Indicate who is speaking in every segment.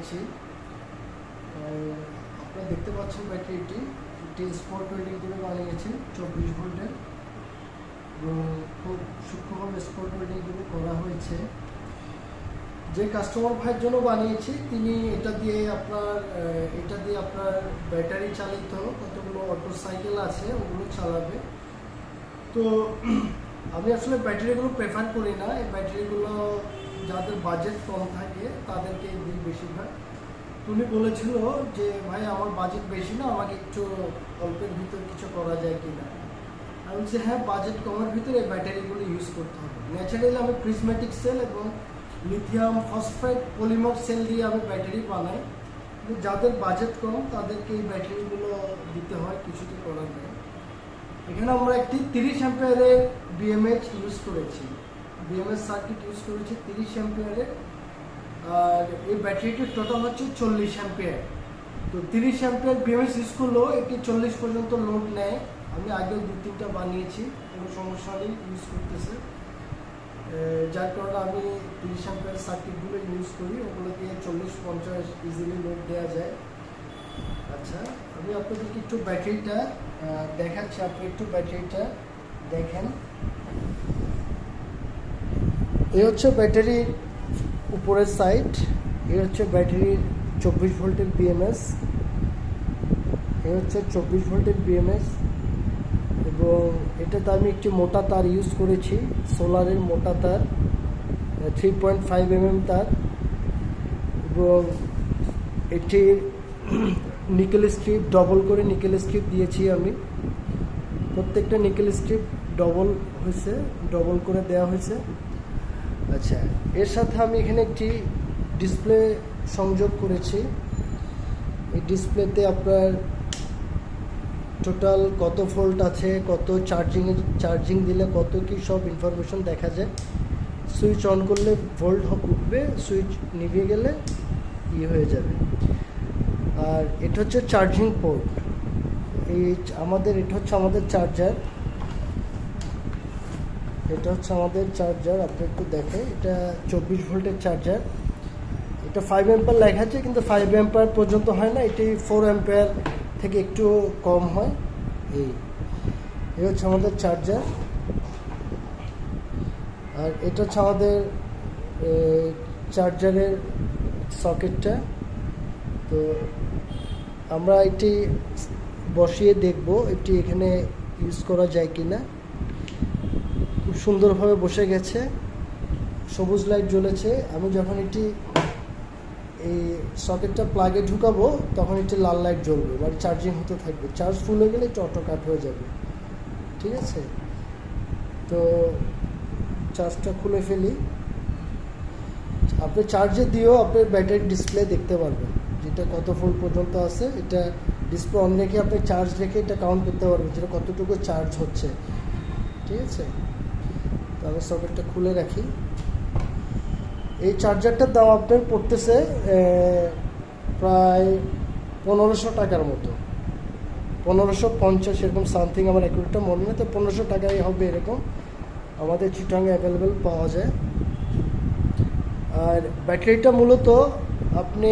Speaker 1: বানিয়েছি। আপনারা দেখতে পাচ্ছেন ব্যাটারিটি স্পট ওয়েল্ডিং করে বানিয়েছি 24 ভোল্টের, এবং খুব সূক্ষ্মভাবে স্পট ওয়েল্ডিং করে করা হয়েছে। যে কাস্টমার ভাইয়ের জন্য বানিয়েছি তিনি এটা দিয়ে আপনার ব্যাটারি চালিত কতগুলো অটো সাইকেল আছে ওগুলো চালাবে। তো আমি আসলে ব্যাটারিগুলো প্রেফার করি না, এই ব্যাটারিগুলো যাদের বাজেট কম থাকে তাদেরকে দিই বেশিরভাগ। উনি বলেছিল যে ভাই আমার বাজেট বেশি না, আমাকে একটু অল্পের ভিতর কিছু করা যায় কি না। আমি বলছি হ্যাঁ, বাজেট কমের ভিতরে এই ব্যাটারিগুলো ইউজ করতে হবে। ন্যাচারালি আমি প্রিজমেটিক সেল এবং লিথিয়াম ফসফেট পলিমার সেল দিয়ে আমি ব্যাটারি বানাই, কিন্তু যাদের বাজেট কম তাদেরকে এই ব্যাটারিগুলো দিতে হয়, কিছুতে করার নেই। এখানে আমরা একটি 30 অ্যাম্পিয়ারের বিএমএইচ ইউজ করেছি, বিএমএস সার্কিট ইউজ করেছি 30 অ্যাম্পিয়ারের। আর এই ব্যাটারিটির টোটাল হচ্ছে 40 অ্যাম্পিয়ার। তো 30 অ্যাম্পিয়ার বিএমএস ইউজ করলেও এটি 40 পর্যন্ত লোড নেয়। আমি আগেও 2-3টা বানিয়েছি, কোনো সমস্যা নেই, ইউজ করতেছে। যার কারণে আমি 30 অ্যাম্পিয়ার সার্কিটগুলো ইউজ করি, ওগুলো দিয়ে 40-50 ইজিলি লোড দেওয়া যায়। আচ্ছা, আমি আপনাদেরকে একটু ব্যাটারিটা দেখাচ্ছি, আপনি একটু ব্যাটারিটা দেখেন। এই হচ্ছে ব্যাটারির উপরের সাইড, এই হচ্ছে ব্যাটারির 24 ভোল্টের বিএমএস, এই হচ্ছে 24 ভোল্টের বিএমএস। এবং এটাতে আমি একটি মোটা তার ইউজ করেছি, সোলারের মোটা তার 3.5 mm তার, এবং এটির নিকেল স্ট্রিপ ডবল করে নিকেল স্ট্রিপ দিয়েছি আমি। প্রত্যেকটা নিকেল স্ট্রিপ ডবল করে দেওয়া হয়েছে। আচ্ছা, এর সাথে আমি এখানে একটি ডিসপ্লে সংযোগ করেছি। এই ডিসপ্লেতে আপনার টোটাল কত ভোল্ট আছে, কত চার্জিং দিলে কত কি সব ইনফরমেশন দেখা যায়। সুইচ অন করলে ভোল্ট উঠবে, সুইচ নিভিয়ে গেলে হয়ে যাবে। আর এটা হচ্ছে চার্জিং পোর্ট, এটা হচ্ছে আমাদের চার্জার, আপনি একটু দেখেন। এটা 24 ভোল্টের চার্জার। এটা 5 অ্যাম্পিয়ার লেখা আছে, কিন্তু 5 অ্যাম্পিয়ার পর্যন্ত হয় না, এটি 4 অ্যাম্পিয়ার থেকে একটু কম হয়। এই হচ্ছে আমাদের চার্জার। আর এটা হচ্ছে আমাদের চার্জারের সকেটটা। তো আমরা এটি বসিয়ে দেখব এটি এখানে ইউজ করা যায় কি না। খুব সুন্দরভাবে বসে গেছে, সবুজ লাইট জ্বলেছে। আমি যখন এটি এই সকেটটা প্লাগে ঢুকাবো তখন এটি লাল লাইট জ্বলবে, মানে চার্জিং হতে থাকবে। চার্জ ফুল হয়ে গেলে একটু অটো কাট হয়ে যাবে, ঠিক আছে। তো চার্জটা খুলে ফেলি। আপনি চার্জে দিয়েও আপনি ব্যাটারি ডিসপ্লে দেখতে পারবেন, যেটা কত ভোল্ট পর্যন্ত আছে। এটা ডিসপ্লে অন রেখে আপনি চার্জ রেখে এটা কাউন্ট করতে পারবেন, যেটা কতটুকু চার্জ হচ্ছে, ঠিক আছে। তো আমি সকেটটা খুলে রাখি। এই চার্জারটার দাম আপনার পড়তেছে প্রায় 1500 টাকার মতো, 1550 এরকম সামথিং, আমার অ্যাকুরেটটা মনে নেই। তো 1500 টাকাই হবে এরকম, আমাদের চিটাগাংয়ে অ্যাভেলেবেল পাওয়া যায়। আর ব্যাটারিটা মূলত আপনি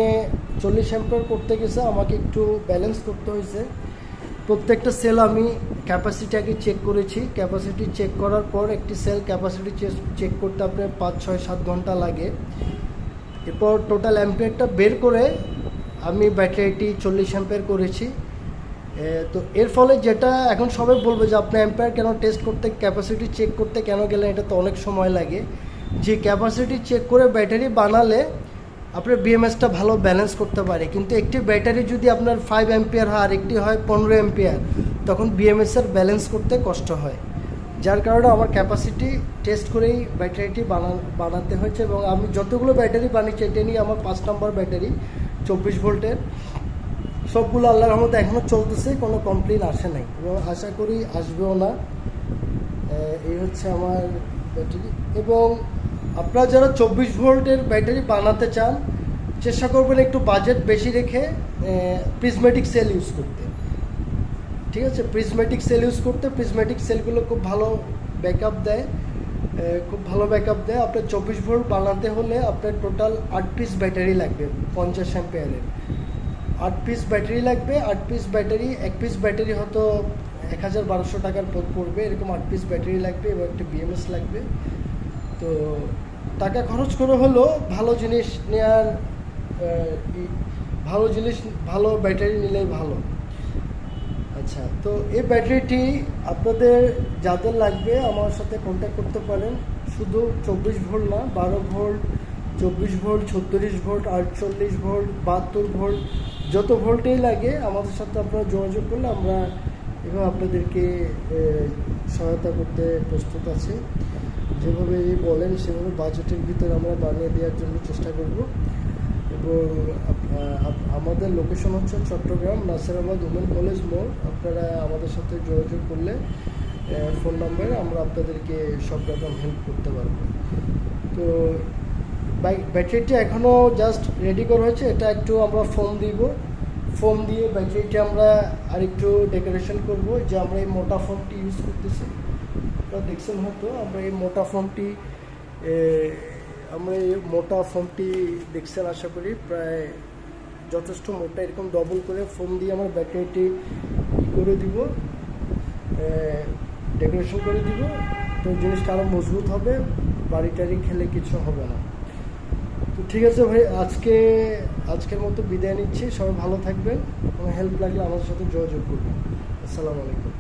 Speaker 1: 40 অ্যাম্পিয়ার করতে গেছে আমাকে একটু ব্যালেন্স করতে হয়েছে। প্রত্যেকটা সেল আমি ক্যাপাসিটি আগে চেক করেছি। ক্যাপাসিটি চেক করার পর একটি সেল ক্যাপাসিটি চেক করতে আপনার 5-6-7 ঘন্টা লাগে। এরপর টোটাল অ্যাম্পিয়ারটা বের করে আমি ব্যাটারিটি 40 অ্যাম্পিয়ার করেছি। তো এর ফলে যেটা এখন সবাই বলবে যে আপনি অ্যাম্পিয়ার কেন টেস্ট করতে, ক্যাপাসিটি চেক করতে কেন গেলেন, এটা তো অনেক সময় লাগে। যে ক্যাপাসিটি চেক করে ব্যাটারি বানালে আপনার বিএমএসটা ভালো ব্যালেন্স করতে পারে, কিন্তু একটি ব্যাটারি যদি আপনার 5 অ্যাম্পিয়ার হয় আর একটি হয় 15 অ্যাম্পিয়ার, তখন বিএমএসের ব্যালেন্স করতে কষ্ট হয়। যার কারণে আমার ক্যাপাসিটি টেস্ট করেই ব্যাটারিটি বানাতে হয়েছে। এবং আমি যতগুলো ব্যাটারি বানিয়েছি এটা নিয়ে আমার 5 নম্বর ব্যাটারি 24 ভোল্টের, সবগুলো আল্লাহর রহমতে এখনও চলতেছে, কোনো কমপ্লেন আসে নাই এবং আশা করি আসবেও না। এই হচ্ছে আমার ব্যাটারি। এবং আপনারা যারা 24 ভোল্টের ব্যাটারি বানাতে চান চেষ্টা করবেন একটু বাজেট বেশি রেখে প্রিজমেটিক সেল ইউজ করতে, ঠিক আছে। প্রিজমেটিক সেল ইউজ করতে, প্রিজমেটিক সেলগুলো খুব ভালো ব্যাকআপ দেয়। খুব ভালো ব্যাকআপ দেয়। আপনার 24 ভোল্ট বানাতে হলে আপনার টোটাল 8 পিস ব্যাটারি লাগবে, 50 অ্যাম্পিয়ারের 8 পিস ব্যাটারি লাগবে। 8 পিস ব্যাটারি, এক পিস ব্যাটারি হয়তো 1200 টাকার পড়বে, এরকম 8 পিস ব্যাটারি লাগবে এবং একটা বিএমএস লাগবে। তো টাকা খরচ করে হলো ভালো জিনিস নেওয়ার, ভালো জিনিস, ভালো ব্যাটারি নিলেই ভালো। আচ্ছা, তো এই ব্যাটারিটি আপনাদের যাদের লাগবে আমার সাথে কন্ট্যাক্ট করতে পারেন। শুধু 24 ভোল্ট না, 12 volt, 24 volt, 36 volt, 48 volt, 72 volt, যত ভোল্টেই লাগে আমাদের সাথে আপনারা যোগাযোগ করলে আমরা এভাবে আপনাদেরকে সহায়তা করতে প্রস্তুত আছি। যেভাবে বলেন সেভাবে বাজেটের ভিতরে আমরা বানিয়ে দেওয়ার জন্য চেষ্টা করব। এবং আমাদের লোকেশন হচ্ছে চট্টগ্রাম নাসিরাবাদ ওমেন কলেজ মোড়। আপনারা আমাদের সাথে যোগাযোগ করলে ফোন নাম্বারে আমরা আপনাদেরকে সব রকম হেল্প করতে পারবো। তো ব্যাটারিটা এখনও জাস্ট রেডি করা হয়েছে, এটা একটু আমরা ফোম দিয়ে ব্যাটারিটা আমরা আরেকটু ডেকোরেশন করব। যে আমরা এই মোটা ফোমটি ইউজ করতেছি, আপনারা দেখছেন হয়তো, আমরা এই মোটা ফোমটি দেখছেন আশা করি, প্রায় যথেষ্ট মোটা, এরকম ডবল করে ফোম দিয়ে আমরা ব্যাটারিটি করে দিব, ডেকোরেশন করে দিব। তো জিনিসটা আরও মজবুত হবে, বাড়ি টাড়ি খেলে কিছু হবে না। তো ঠিক আছে ভাই, আজকের মতো বিদায় নিচ্ছি। সবাই ভালো থাকবেন এবং হেল্প লাগলে আমাদের সাথে যোগাযোগ করবেন। আসসালামু আলাইকুম।